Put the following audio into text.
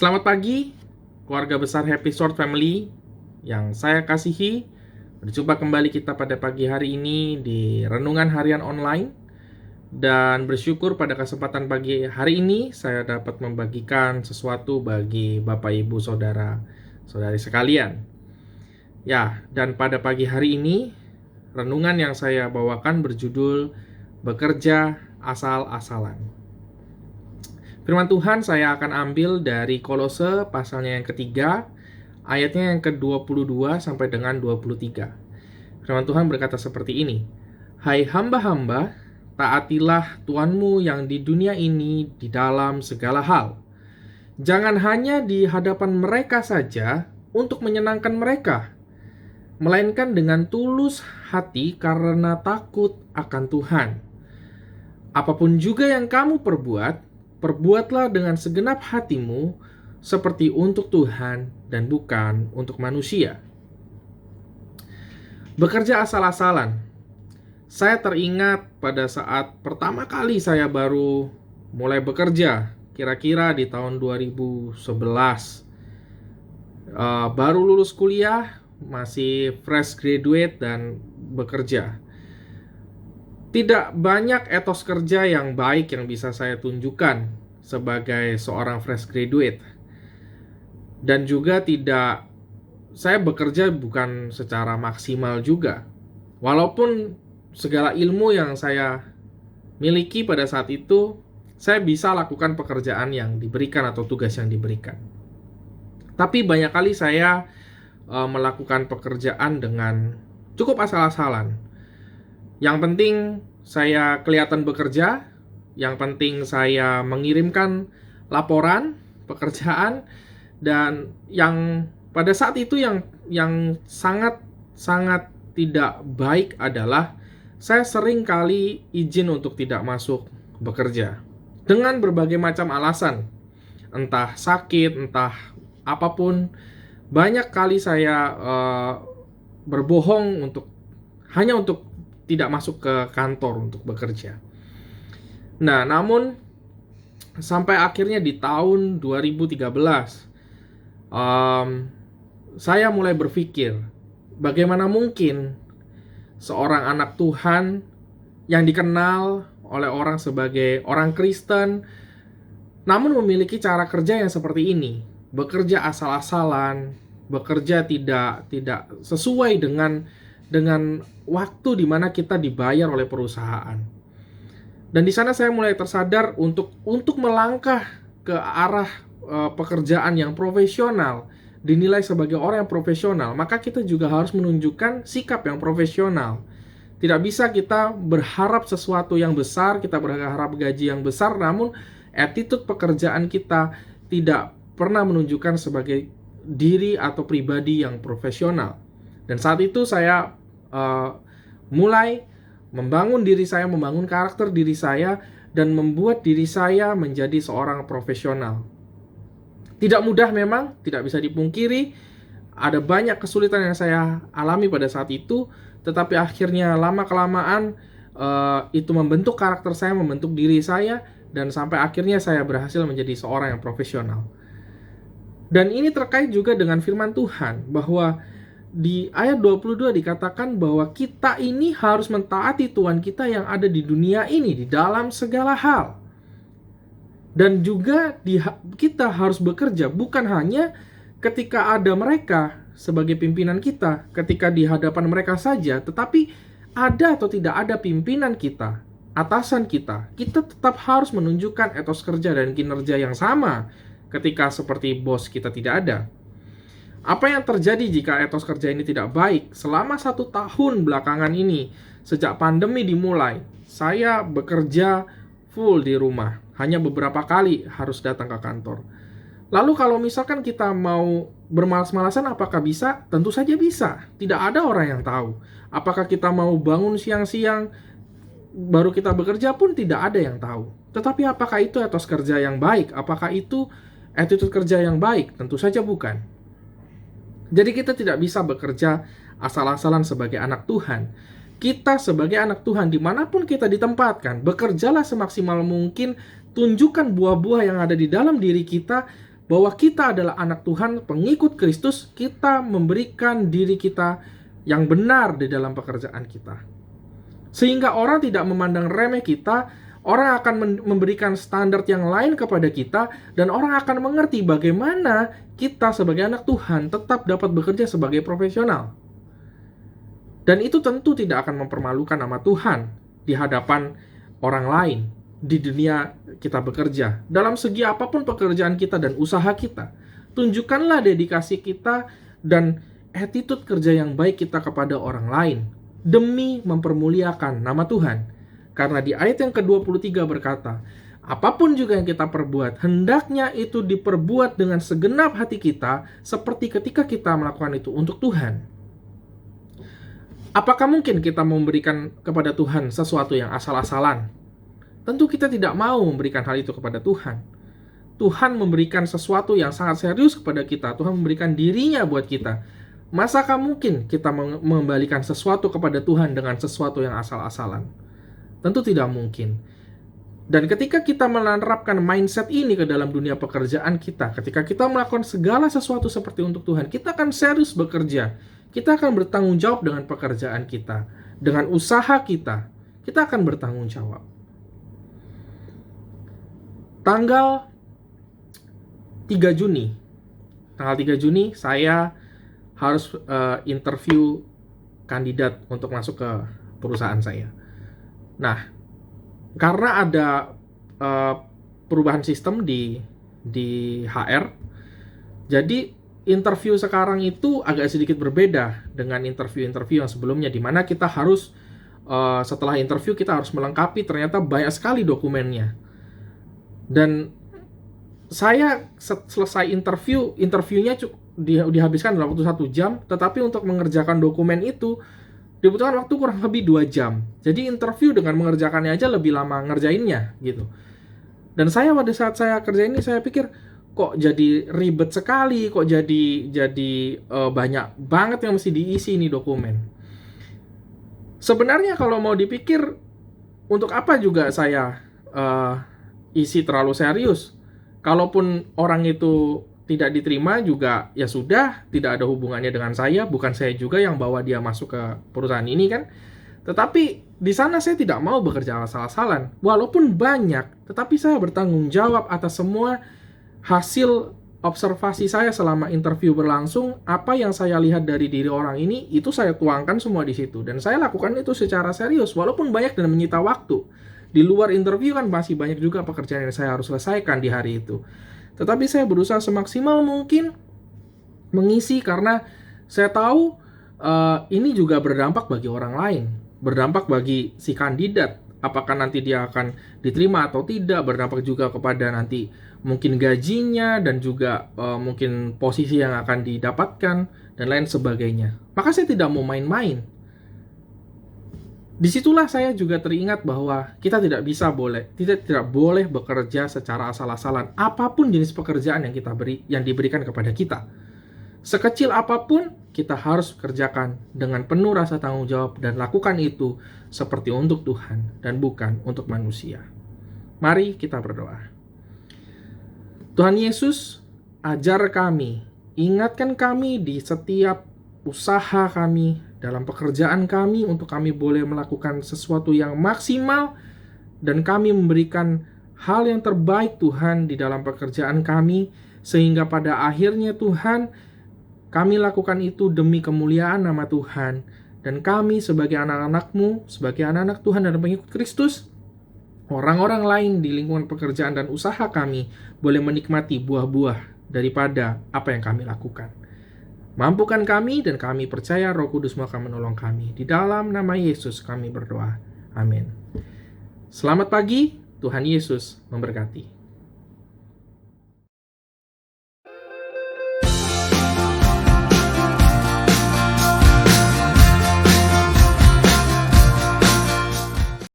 Selamat pagi, keluarga besar Happy Short Family yang saya kasihi. Berjumpa kembali kita pada pagi hari ini di Renungan Harian Online. Dan bersyukur pada kesempatan pagi hari ini saya dapat membagikan sesuatu bagi Bapak Ibu Saudara-saudari sekalian. Ya, dan pada pagi hari ini renungan yang saya bawakan berjudul Bekerja Asal-asalan. Firman Tuhan saya akan ambil dari Kolose pasalnya yang ketiga, ayatnya yang ke-22 sampai dengan 23. Firman Tuhan berkata seperti ini, "Hai hamba-hamba, taatilah Tuanmu yang di dunia ini di dalam segala hal. Jangan hanya di hadapan mereka saja untuk menyenangkan mereka, melainkan dengan tulus hati karena takut akan Tuhan. Apapun juga yang kamu perbuat, perbuatlah dengan segenap hatimu seperti untuk Tuhan dan bukan untuk manusia." Bekerja asal-asalan. Saya teringat pada saat pertama kali saya baru mulai bekerja, kira-kira di tahun 2011. Baru lulus kuliah, masih fresh graduate dan bekerja. Tidak banyak etos kerja yang baik yang bisa saya tunjukkan sebagai seorang fresh graduate. Dan juga saya bekerja bukan secara maksimal juga. Walaupun segala ilmu yang saya miliki pada saat itu, saya bisa lakukan pekerjaan yang diberikan atau tugas yang diberikan. Tapi banyak kali saya melakukan pekerjaan dengan cukup asal-asalan. Yang penting saya kelihatan bekerja, yang penting saya mengirimkan laporan pekerjaan, dan yang pada saat itu yang sangat tidak baik adalah saya sering kali izin untuk tidak masuk bekerja dengan berbagai macam alasan, entah sakit, entah apapun. Banyak kali saya berbohong hanya untuk tidak masuk ke kantor untuk bekerja. Nah, namun sampai akhirnya di tahun 2013 saya mulai berpikir, bagaimana mungkin seorang anak Tuhan yang dikenal oleh orang sebagai orang Kristen namun memiliki cara kerja yang seperti ini, bekerja asal-asalan, bekerja tidak sesuai dengan waktu di mana kita dibayar oleh perusahaan. Dan di sana saya mulai tersadar untuk melangkah ke arah pekerjaan yang profesional, dinilai sebagai orang yang profesional, maka kita juga harus menunjukkan sikap yang profesional. Tidak bisa kita berharap sesuatu yang besar, kita berharap gaji yang besar, namun attitude pekerjaan kita tidak pernah menunjukkan sebagai diri atau pribadi yang profesional. Dan saat itu saya mulai membangun diri saya, membangun karakter diri saya, dan membuat diri saya menjadi seorang profesional. Tidak mudah memang, tidak bisa dipungkiri. Ada banyak kesulitan yang saya alami pada saat itu, tetapi akhirnya lama-kelamaan itu membentuk karakter saya, membentuk diri saya, dan sampai akhirnya saya berhasil menjadi seorang yang profesional. Dan ini terkait juga dengan firman Tuhan, bahwa di ayat 22 dikatakan bahwa kita ini harus mentaati Tuhan kita yang ada di dunia ini di dalam segala hal. Dan juga kita harus bekerja bukan hanya ketika ada mereka sebagai pimpinan kita, ketika di hadapan mereka saja, tetapi ada atau tidak ada pimpinan kita, atasan kita tetap harus menunjukkan etos kerja dan kinerja yang sama ketika seperti bos kita tidak ada. Apa yang terjadi jika etos kerja ini tidak baik? Selama 1 tahun belakangan ini, sejak pandemi dimulai, saya bekerja full di rumah. Hanya beberapa kali harus datang ke kantor. Lalu kalau misalkan kita mau bermalas-malasan, apakah bisa? Tentu saja bisa. Tidak ada orang yang tahu. Apakah kita mau bangun siang-siang, baru kita bekerja pun tidak ada yang tahu. Tetapi apakah itu etos kerja yang baik? Apakah itu attitude kerja yang baik? Tentu saja bukan. Jadi kita tidak bisa bekerja asal-asalan sebagai anak Tuhan. Kita sebagai anak Tuhan, dimanapun kita ditempatkan, bekerjalah semaksimal mungkin, tunjukkan buah-buah yang ada di dalam diri kita, bahwa kita adalah anak Tuhan, pengikut Kristus, kita memberikan diri kita yang benar di dalam pekerjaan kita. Sehingga orang tidak memandang remeh kita, orang akan memberikan standar yang lain kepada kita, dan orang akan mengerti bagaimana kita sebagai anak Tuhan tetap dapat bekerja sebagai profesional. Dan itu tentu tidak akan mempermalukan nama Tuhan di hadapan orang lain di dunia kita bekerja. Dalam segi apapun pekerjaan kita dan usaha kita, tunjukkanlah dedikasi kita dan attitude kerja yang baik kita kepada orang lain demi mempermuliakan nama Tuhan. Karena di ayat yang ke-23 berkata, apapun juga yang kita perbuat, hendaknya itu diperbuat dengan segenap hati kita, seperti ketika kita melakukan itu untuk Tuhan. Apakah mungkin kita memberikan kepada Tuhan sesuatu yang asal-asalan? Tentu kita tidak mau memberikan hal itu kepada Tuhan. Tuhan memberikan sesuatu yang sangat serius kepada kita. Tuhan memberikan dirinya buat kita. Masakah mungkin kita mengembalikan sesuatu kepada Tuhan dengan sesuatu yang asal-asalan? Tentu tidak mungkin. Dan ketika kita menerapkan mindset ini ke dalam dunia pekerjaan kita, ketika kita melakukan segala sesuatu seperti untuk Tuhan, kita akan serius bekerja. Kita akan bertanggung jawab dengan pekerjaan kita. Dengan usaha kita akan bertanggung jawab. Tanggal 3 Juni saya harus interview kandidat untuk masuk ke perusahaan saya. Nah, karena ada perubahan sistem di HR, jadi interview sekarang itu agak sedikit berbeda dengan interview yang sebelumnya, di mana kita harus setelah interview kita harus melengkapi ternyata banyak sekali dokumennya. Dan saya selesai interviewnya dihabiskan dalam waktu 1 jam, tetapi untuk mengerjakan dokumen itu dibutuhkan waktu kurang lebih 2 jam. Jadi interview dengan mengerjakannya aja lebih lama ngerjainnya gitu. Dan pada saat saya kerjain ini, saya pikir kok jadi ribet sekali, kok jadi banyak banget yang mesti diisi ini dokumen. Sebenarnya kalau mau dipikir, untuk apa juga saya isi terlalu serius? Kalaupun orang itu tidak diterima juga, ya sudah, tidak ada hubungannya dengan saya, bukan saya juga yang bawa dia masuk ke perusahaan ini kan. Tetapi di sana saya tidak mau bekerja asal-asalan. Walaupun banyak, tetapi saya bertanggung jawab atas semua hasil observasi saya selama interview berlangsung. Apa yang saya lihat dari diri orang ini, itu saya tuangkan semua di situ. Dan saya lakukan itu secara serius, walaupun banyak dan menyita waktu. Di luar interview kan masih banyak juga pekerjaan yang saya harus selesaikan di hari itu. Tetapi saya berusaha semaksimal mungkin mengisi, karena saya tahu ini juga berdampak bagi orang lain. Berdampak bagi si kandidat. Apakah nanti dia akan diterima atau tidak. Berdampak juga kepada nanti mungkin gajinya dan juga mungkin posisi yang akan didapatkan dan lain sebagainya. Maka saya tidak mau main-main. Disitulah saya juga teringat bahwa kita tidak boleh bekerja secara asal-asalan. Apapun jenis pekerjaan yang diberikan kepada kita, sekecil apapun, kita harus kerjakan dengan penuh rasa tanggung jawab dan lakukan itu seperti untuk Tuhan dan bukan untuk manusia. Mari kita berdoa. Tuhan Yesus, ajar kami, ingatkan kami di setiap usaha kami, dalam pekerjaan kami, untuk kami boleh melakukan sesuatu yang maksimal dan kami memberikan hal yang terbaik Tuhan di dalam pekerjaan kami, sehingga pada akhirnya Tuhan, kami lakukan itu demi kemuliaan nama Tuhan, dan kami sebagai anak-anak-Mu, sebagai anak-anak Tuhan dan pengikut Kristus, orang-orang lain di lingkungan pekerjaan dan usaha kami boleh menikmati buah-buah daripada apa yang kami lakukan. Mampukan kami, dan kami percaya Roh Kudus akan menolong kami. Di dalam nama Yesus kami berdoa. Amin. Selamat pagi, Tuhan Yesus memberkati.